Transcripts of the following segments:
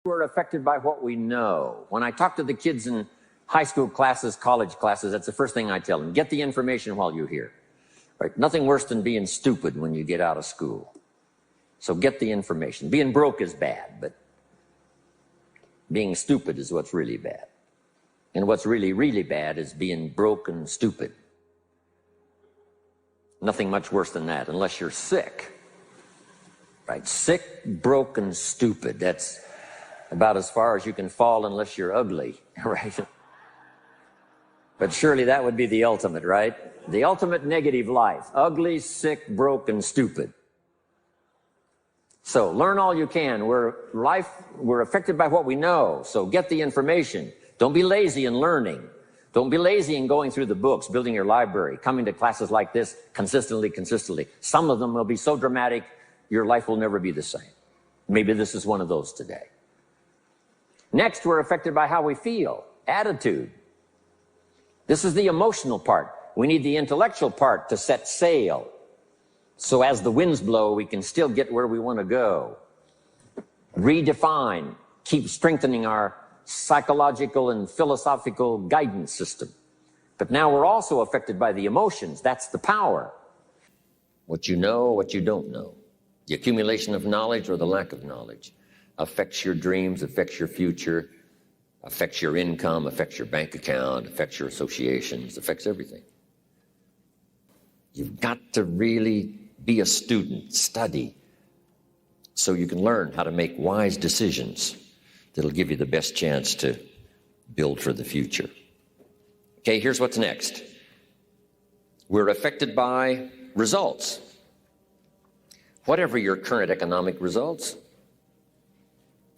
We're affected by what we know. When I talk to the kids in high school classes, college classes, that's the first thing I tell them. Get the information while you're here. Right? Nothing worse than being stupid when you get out of school. So get the information. Being broke is bad, but being stupid is what's really bad. And what's really, really bad is being broke and stupid. Nothing much worse than that, unless you're sick. Right? Sick, broke, and stupid. That's about as far as you can fall unless you're ugly, right? But surely that would be the ultimate, right? The ultimate negative life. Ugly, sick, broke, and stupid. So learn all you can. We're affected by what we know, so get the information. Don't be lazy in learning. Don't be lazy in going through the books, building your library, coming to classes like this consistently. Some of them will be so dramatic, your life will never be the same. Maybe this is one of those today. Next, we're affected by how we feel, attitude. This is the emotional part. We need the intellectual part to set sail. So as the winds blow, we can still get where we want to go. Redefine, keep strengthening our psychological and philosophical guidance system. But now we're also affected by the emotions. That's the power. What you know, what you don't know. The accumulation of knowledge or the lack of knowledge affects your dreams, affects your future, affects your income, affects your bank account, affects your associations, affects everything. You've got to really be a student, study, so you can learn how to make wise decisions that'll give you the best chance to build for the future. Okay, here's what's next. We're affected by results. Whatever your current economic results,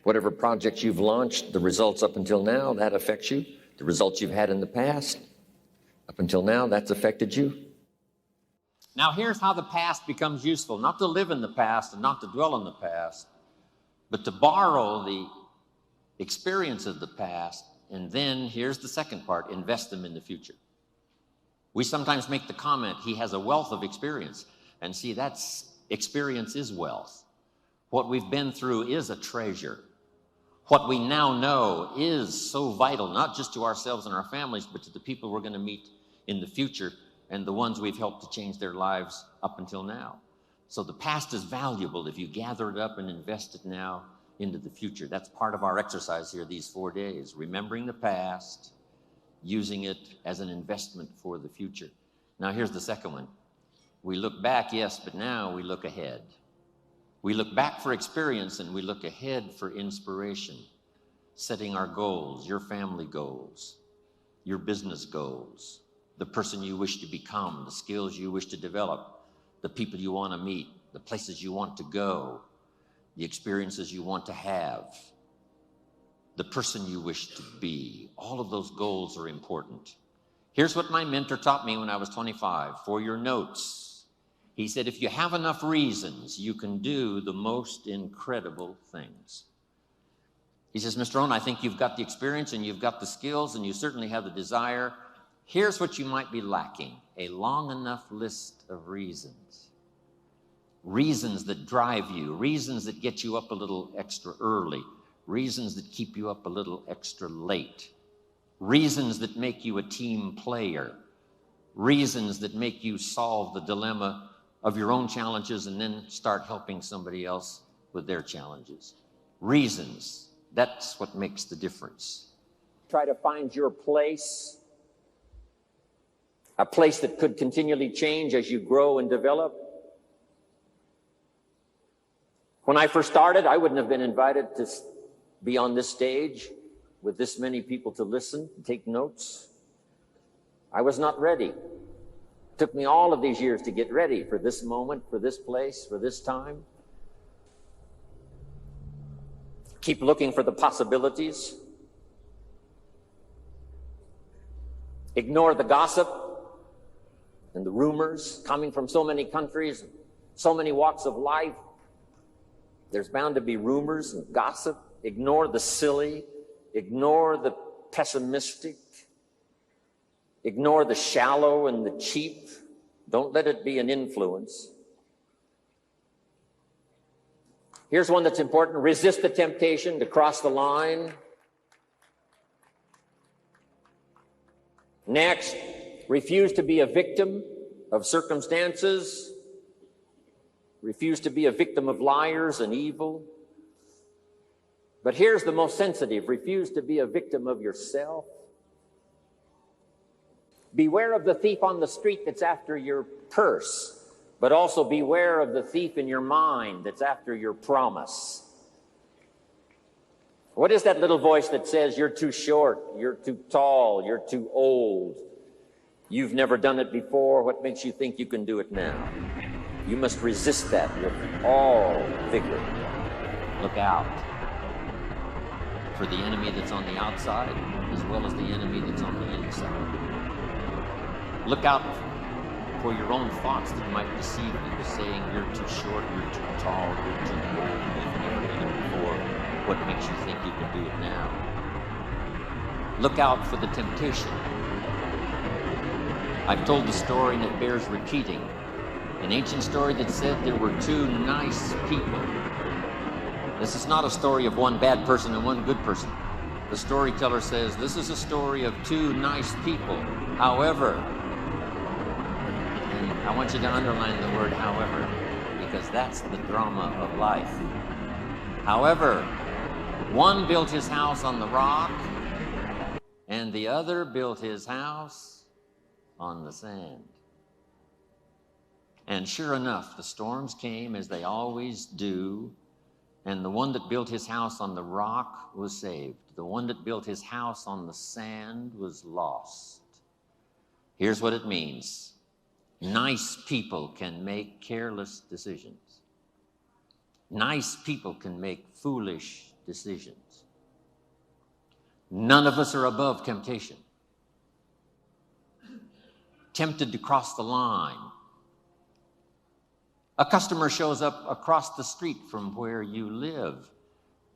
whatever projects you've launched, the results up until now, that affects you. The results you've had in the past, up until now, that's affected you. Now here's how the past becomes useful. Not to live in the past and not to dwell in the past, but to borrow the experience of the past, and then here's the second part, invest them in the future. We sometimes make the comment, he has a wealth of experience. And see, experience is wealth. What we've been through is a treasure. What we now know is so vital, not just to ourselves and our families, but to the people we're going to meet in the future and the ones we've helped to change their lives up until now. So the past is valuable if you gather it up and invest it now into the future. That's part of our exercise here these 4 days, remembering the past, using it as an investment for the future. Now here's the second one. We look back, yes, but now we look ahead. We look back for experience and we look ahead for inspiration, setting our goals, your family goals, your business goals, the person you wish to become, the skills you wish to develop, the people you want to meet, the places you want to go, the experiences you want to have, the person you wish to be. All of those goals are important. Here's what my mentor taught me when I was 25, for your notes. He said, if you have enough reasons, you can do the most incredible things. He says, Mr. Rohn, I think you've got the experience and you've got the skills and you certainly have the desire. Here's what you might be lacking, a long enough list of reasons. Reasons that drive you, reasons that get you up a little extra early, reasons that keep you up a little extra late, reasons that make you a team player, reasons that make you solve the dilemma of your own challenges and then start helping somebody else with their challenges. Reasons, that's what makes the difference. Try to find your place, a place that could continually change as you grow and develop. When I first started, I wouldn't have been invited to be on this stage with this many people to listen, to take notes. I was not ready. It took me all of these years to get ready for this moment, for this place, for this time. Keep looking for the possibilities. Ignore the gossip and the rumors coming from so many countries, so many walks of life. There's bound to be rumors and gossip. Ignore the silly. Ignore the pessimistic. Ignore the shallow and the cheap. Don't let it be an influence. Here's one that's important. Resist the temptation to cross the line. Next, refuse to be a victim of circumstances. Refuse to be a victim of liars and evil. But here's the most sensitive. Refuse to be a victim of yourself. Beware of the thief on the street that's after your purse, but also beware of the thief in your mind that's after your promise. What is that little voice that says you're too short, you're too tall, you're too old, you've never done it before, what makes you think you can do it now? You must resist that with all vigor. Look out for the enemy that's on the outside as well as the enemy that's on the inside. Look out for your own thoughts that might deceive you, saying you're too short, you're too tall, you're too old, you've never done it before. What makes you think you can do it now? Look out for the temptation. I've told the story and it bears repeating. An ancient story that said there were two nice people. This is not a story of one bad person and one good person. The storyteller says this is a story of two nice people. However, and I want you to underline the word however, because that's the drama of life. However, one built his house on the rock, and the other built his house on the sand. And sure enough, the storms came as they always do, and the one that built his house on the rock was saved. The one that built his house on the sand was lost. Here's what it means. Nice people can make careless decisions. Nice people can make foolish decisions. None of us are above temptation. Tempted to cross the line. A customer shows up across the street from where you live,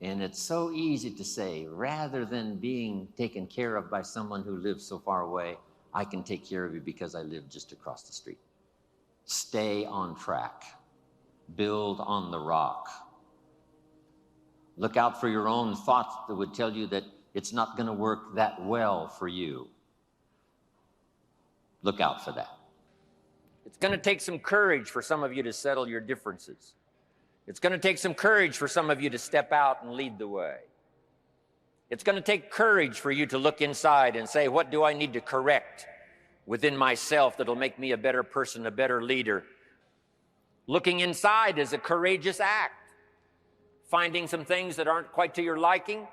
and it's so easy to say, rather than being taken care of by someone who lives so far away, I can take care of you because I live just across the street. Stay on track. Build on the rock. Look out for your own thoughts that would tell you that it's not going to work that well for you. Look out for that. It's going to take some courage for some of you to settle your differences. It's going to take some courage for some of you to step out and lead the way. It's going to take courage for you to look inside and say, what do I need to correct within myself that'll make me a better person, a better leader? Looking inside is a courageous act. Finding some things that aren't quite to your liking,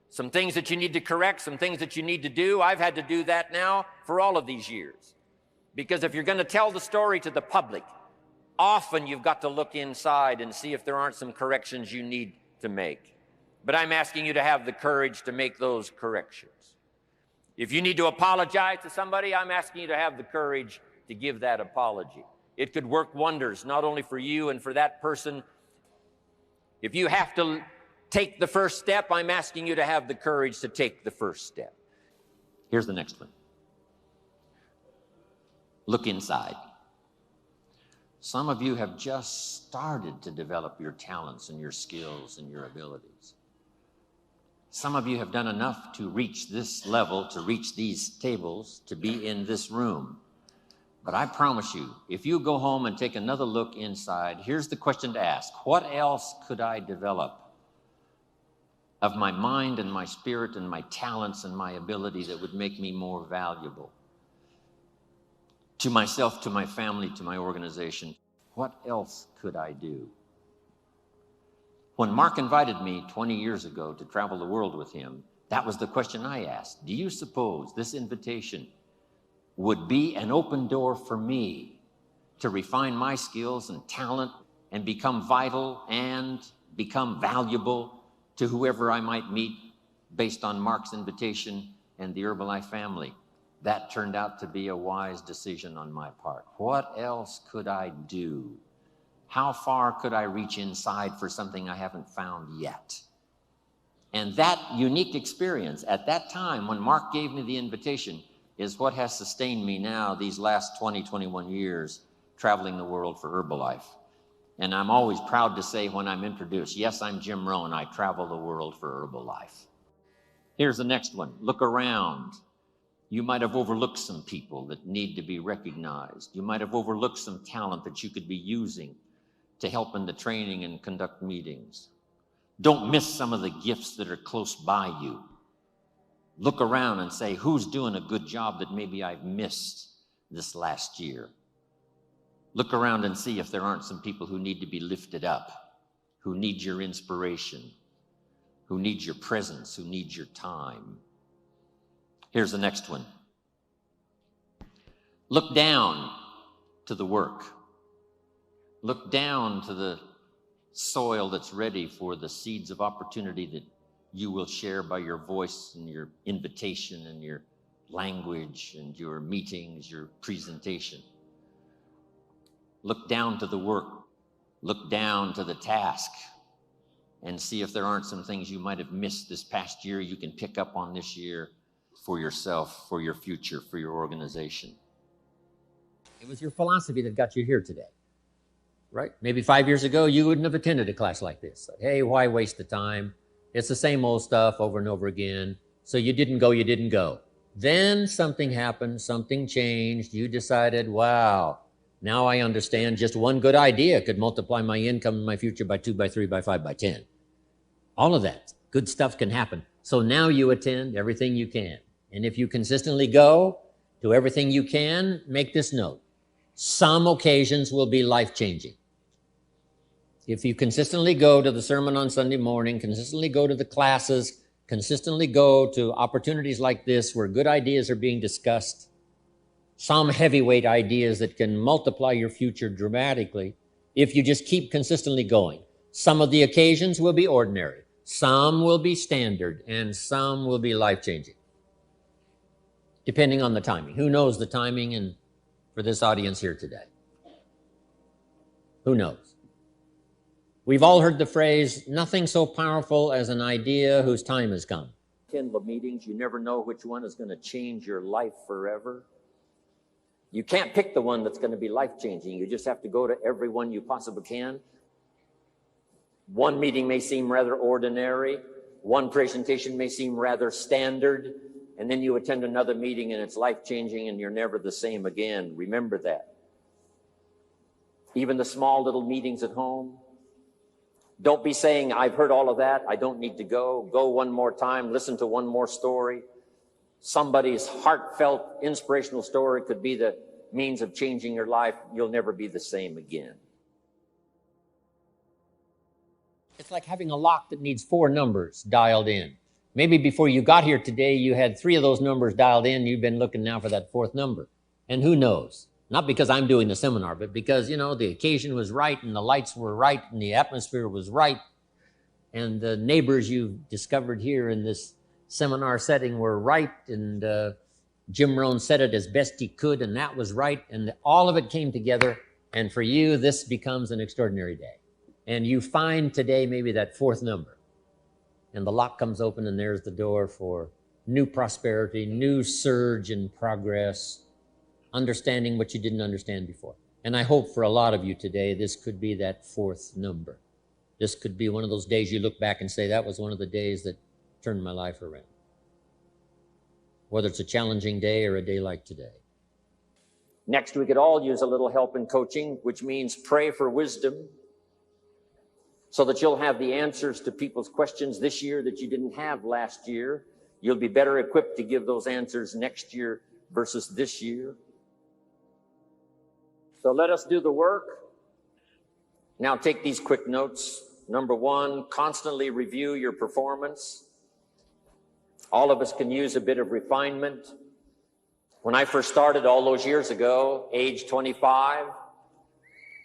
some things that you need to correct, some things that you need to do. I've had to do that now for all of these years. Because if you're going to tell the story to the public, often you've got to look inside and see if there aren't some corrections you need to make. But I'm asking you to have the courage to make those corrections. If you need to apologize to somebody, I'm asking you to have the courage to give that apology. It could work wonders, not only for you and for that person. If you have to take the first step, I'm asking you to have the courage to take the first step. Here's the next one. Look inside. Some of you have just started to develop your talents and your skills and your abilities. Some of you have done enough to reach this level, to reach these tables, to be in this room. But I promise you, if you go home and take another look inside, here's the question to ask. What else could I develop of my mind and my spirit and my talents and my ability that would make me more valuable? To myself, to my family, to my organization, what else could I do? When Mark invited me 20 years ago to travel the world with him, that was the question I asked. Do you suppose this invitation would be an open door for me to refine my skills and talent and become vital and become valuable to whoever I might meet based on Mark's invitation and the Herbalife family? That turned out to be a wise decision on my part. What else could I do? How far could I reach inside for something I haven't found yet? And that unique experience at that time when Mark gave me the invitation is what has sustained me now these last 20, 21 years traveling the world for Herbalife. And I'm always proud to say when I'm introduced, yes, I'm Jim Rohn. I travel the world for Herbalife. Here's the next one. Look around. You might have overlooked some people that need to be recognized. You might have overlooked some talent that you could be using to help in the training and conduct meetings. Don't miss some of the gifts that are close by you. Look around and say, who's doing a good job that maybe I've missed this last year? Look around and see if there aren't some people who need to be lifted up, who need your inspiration, who need your presence, who need your time. Here's the next one. Look down to the work. Look down to the soil that's ready for the seeds of opportunity that you will share by your voice and your invitation and your language and your meetings, your presentation. Look down to the work. Look down to the task and see if there aren't some things you might have missed this past year you can pick up on this year for yourself, for your future, for your organization. It was your philosophy that got you here today, right? Maybe 5 years ago, you wouldn't have attended a class like this. Like, hey, why waste the time? It's the same old stuff over and over again. So you didn't go. Then something happened, something changed. You decided, wow, now I understand just one good idea could multiply my income and my future by 2, by 3, by 5, by 10. All of that good stuff can happen. So now you attend everything you can. And if you consistently go to everything you can, make this note. Some occasions will be life-changing. If you consistently go to the sermon on Sunday morning, consistently go to the classes, consistently go to opportunities like this where good ideas are being discussed, some heavyweight ideas that can multiply your future dramatically, if you just keep consistently going. Some of the occasions will be ordinary, some will be standard, and some will be life-changing, depending on the timing. Who knows the timing and for this audience here today? Who knows? We've all heard the phrase, nothing so powerful as an idea whose time has come. 10 meetings, you never know which one is going to change your life forever. You can't pick the one that's going to be life-changing. You just have to go to every one you possibly can. One meeting may seem rather ordinary. One presentation may seem rather standard. And then you attend another meeting and it's life-changing and you're never the same again. Remember that. Even the small little meetings at home. Don't be saying, I've heard all of that. I don't need to go. Go one more time. Listen to one more story. Somebody's heartfelt, inspirational story could be the means of changing your life. You'll never be the same again. It's like having a lock that needs 4 numbers dialed in. Maybe before you got here today, you had 3 of those numbers dialed in. You've been looking now for that 4th number. And who knows? Not because I'm doing the seminar, but because, the occasion was right and the lights were right and the atmosphere was right. And the neighbors you discovered here in this seminar setting were right. And Jim Rohn said it as best he could, and that was right. And all of it came together. And for you, this becomes an extraordinary day. And you find today maybe that 4th number. And the lock comes open and there's the door for new prosperity, new surge in progress, understanding what you didn't understand before. And I hope for a lot of you today, this could be that 4th number. This could be one of those days you look back and say, that was one of the days that turned my life around. Whether it's a challenging day or a day like today. Next, we could all use a little help in coaching, which means pray for wisdom so that you'll have the answers to people's questions this year that you didn't have last year. You'll be better equipped to give those answers next year versus this year. So let us do the work. Now take these quick notes. Number 1, constantly review your performance. All of us can use a bit of refinement. When I first started all those years ago, age 25,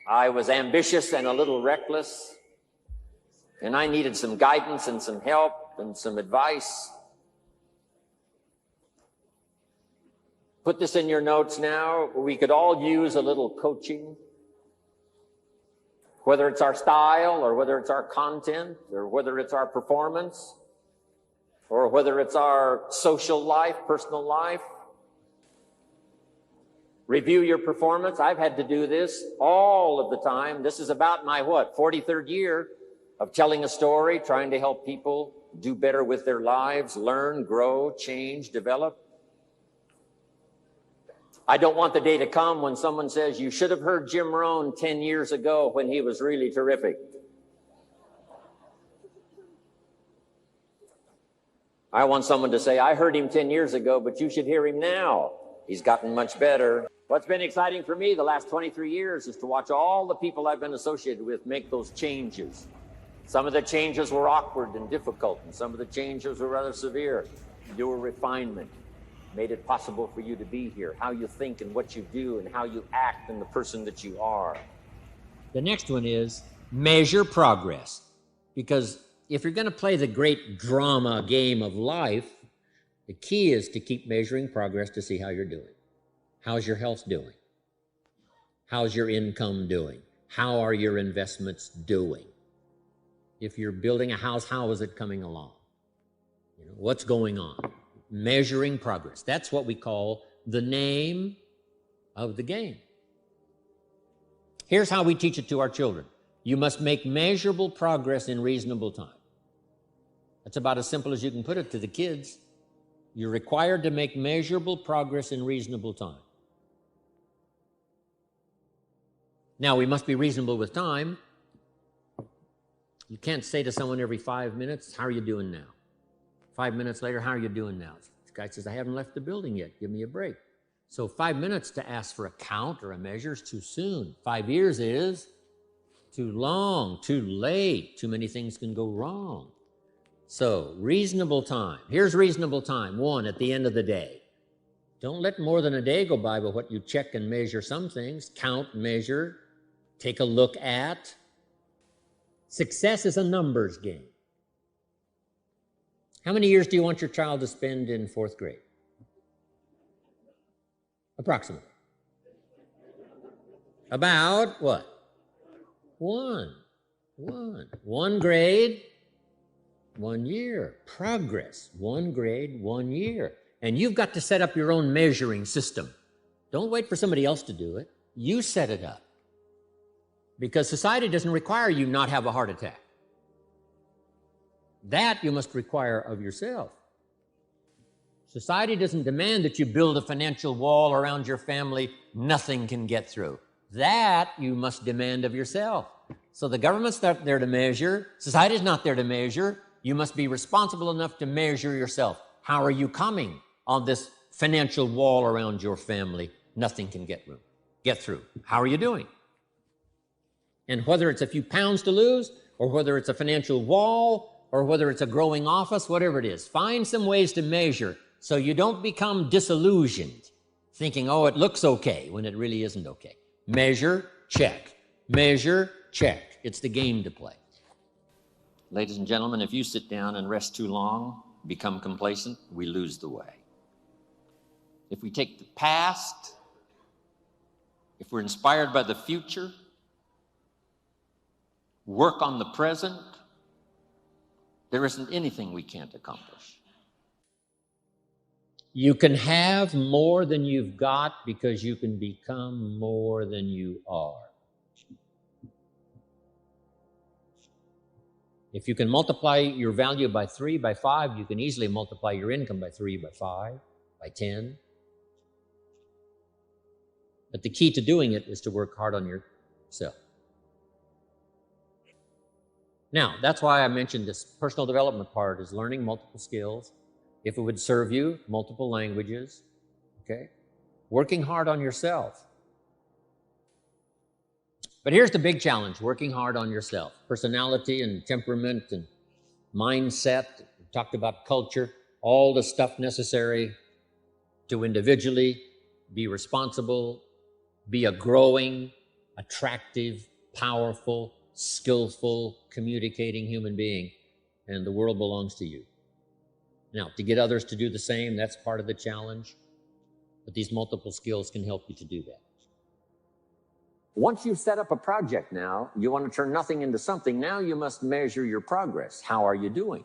I was ambitious and a little reckless. And I needed some guidance and some help and some advice. Put this in your notes now. We could all use a little coaching, whether it's our style or whether it's our content or whether it's our performance or whether it's our social life, personal life. Review your performance. I've had to do this all of the time. This is about my, 43rd year of telling a story, trying to help people do better with their lives, learn, grow, change, develop. I don't want the day to come when someone says, you should have heard Jim Rohn 10 years ago when he was really terrific. I want someone to say, I heard him 10 years ago, but you should hear him now. He's gotten much better. What's been exciting for me the last 23 years is to watch all the people I've been associated with make those changes. Some of the changes were awkward and difficult, and some of the changes were rather severe. Your refinement made it possible for you to be here, how you think and what you do and how you act and the person that you are. The next one is measure progress. Because if you're going to play the great drama game of life, the key is to keep measuring progress to see how you're doing. How's your health doing? How's your income doing? How are your investments doing? If you're building a house, how is it coming along? What's going on? Measuring progress. That's what we call the name of the game. Here's how we teach it to our children. You must make measurable progress in reasonable time. That's about as simple as you can put it to the kids. You're required to make measurable progress in reasonable time. Now, we must be reasonable with time. You can't say to someone every 5 minutes, how are you doing now? 5 minutes later, how are you doing now? The guy says, I haven't left the building yet. Give me a break. So 5 minutes to ask for a count or a measure is too soon. 5 years is too long, too late. Too many things can go wrong. So reasonable time. Here's reasonable time. 1, at the end of the day. Don't let more than a day go by with what you check and measure some things. Count, measure, take a look at. Success is a numbers game. How many years do you want your child to spend in 4th grade? Approximately. About what? 1. 1 grade, 1 year. Progress. 1 grade, 1 year. And you've got to set up your own measuring system. Don't wait for somebody else to do it. You set it up. Because society doesn't require you not have a heart attack. That you must require of yourself. Society doesn't demand that you build a financial wall around your family nothing can get through. That you must demand of yourself. So the government's not there to measure. Society's not there to measure. You must be responsible enough to measure yourself. How are you coming on this financial wall around your family? Nothing can get through. How are you doing? And whether it's a few pounds to lose, or whether it's a financial wall, or whether it's a growing office, whatever it is, find some ways to measure so you don't become disillusioned, thinking, oh, it looks okay, when it really isn't okay. Measure, check. Measure, check. It's the game to play. Ladies and gentlemen, if you sit down and rest too long, become complacent, we lose the way. If we take the past, if we're inspired by the future, work on the present, there isn't anything we can't accomplish. You can have more than you've got because you can become more than you are. If you can multiply your value by 3, by 5, you can easily multiply your income by 3, by 5, by 10. But the key to doing it is to work hard on yourself. Now, that's why I mentioned this personal development part is learning multiple skills. If it would serve you, multiple languages, okay? Working hard on yourself. But here's the big challenge, working hard on yourself. Personality and temperament and mindset. We talked about culture, all the stuff necessary to individually be responsible, be a growing, attractive, powerful, skillful, communicating human being, and the world belongs to you. Now, to get others to do the same, that's part of the challenge, but these multiple skills can help you to do that. Once you've set up a project now, you want to turn nothing into something, now you must measure your progress. How are you doing?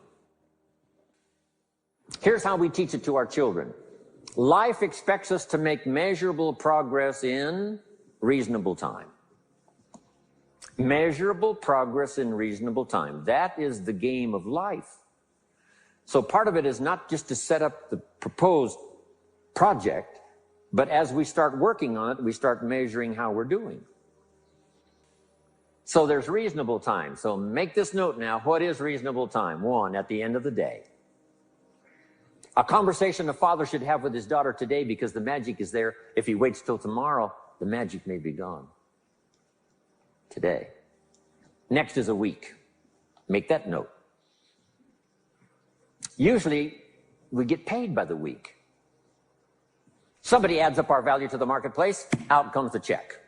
Here's how we teach it to our children. Life expects us to make measurable progress in reasonable time. Measurable progress in reasonable time. That is the game of life. So part of it is not just to set up the proposed project, but as we start working on it, we start measuring how we're doing. So there's reasonable time. So make this note now. What is reasonable time? 1, at the end of the day. A conversation a father should have with his daughter today, because the magic is there. If he waits till tomorrow, the magic may be gone. Today. Next is a week. Make that note. Usually, we get paid by the week. Somebody adds up our value to the marketplace, out comes the check.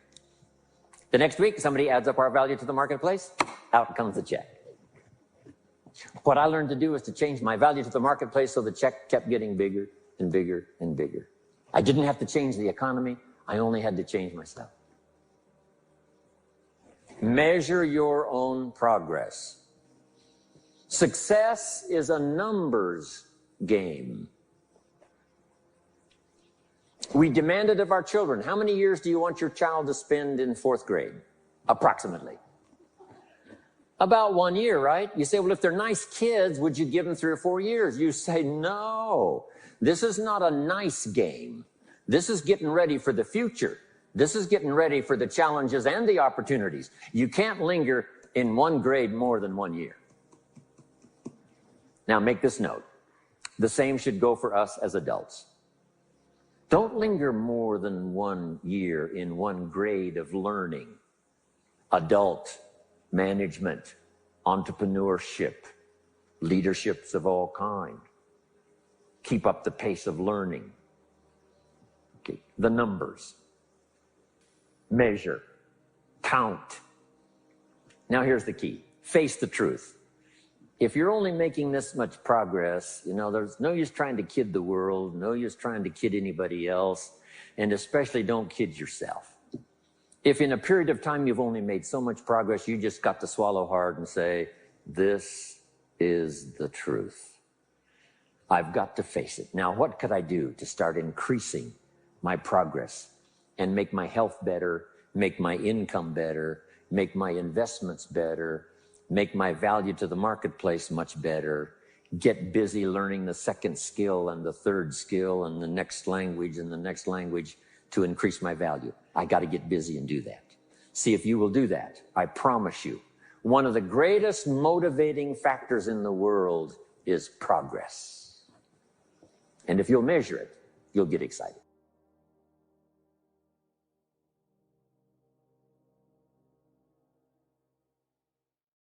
The next week, somebody adds up our value to the marketplace, out comes the check. What I learned to do is to change my value to the marketplace so the check kept getting bigger and bigger and bigger. I didn't have to change the economy. I only had to change myself. Measure your own progress. Success is a numbers game. We demand it of our children. How many years do you want your child to spend in 4th grade? Approximately. About 1 year, right? You say, well, if they're nice kids, would you give them 3 or 4 years? You say, no. This is not a nice game. This is getting ready for the future. This is getting ready for the challenges and the opportunities. You can't linger in 1 grade more than 1 year. Now, make this note. The same should go for us as adults. Don't linger more than 1 year in 1 grade of learning. Adult, management, entrepreneurship, leaderships of all kind. Keep up the pace of learning. Okay. The numbers. Measure. Count. Now here's the key. Face the truth. If you're only making this much progress, there's no use trying to kid the world, no use trying to kid anybody else, and especially don't kid yourself. If in a period of time you've only made so much progress, you just got to swallow hard and say, this is the truth. I've got to face it. Now, what could I do to start increasing my progress and make my health better, make my income better, make my investments better, make my value to the marketplace much better, get busy learning the 2nd skill and the 3rd skill and the next language and the next language to increase my value? I got to get busy and do that. See if you will do that. I promise you. One of the greatest motivating factors in the world is progress. And if you'll measure it, you'll get excited.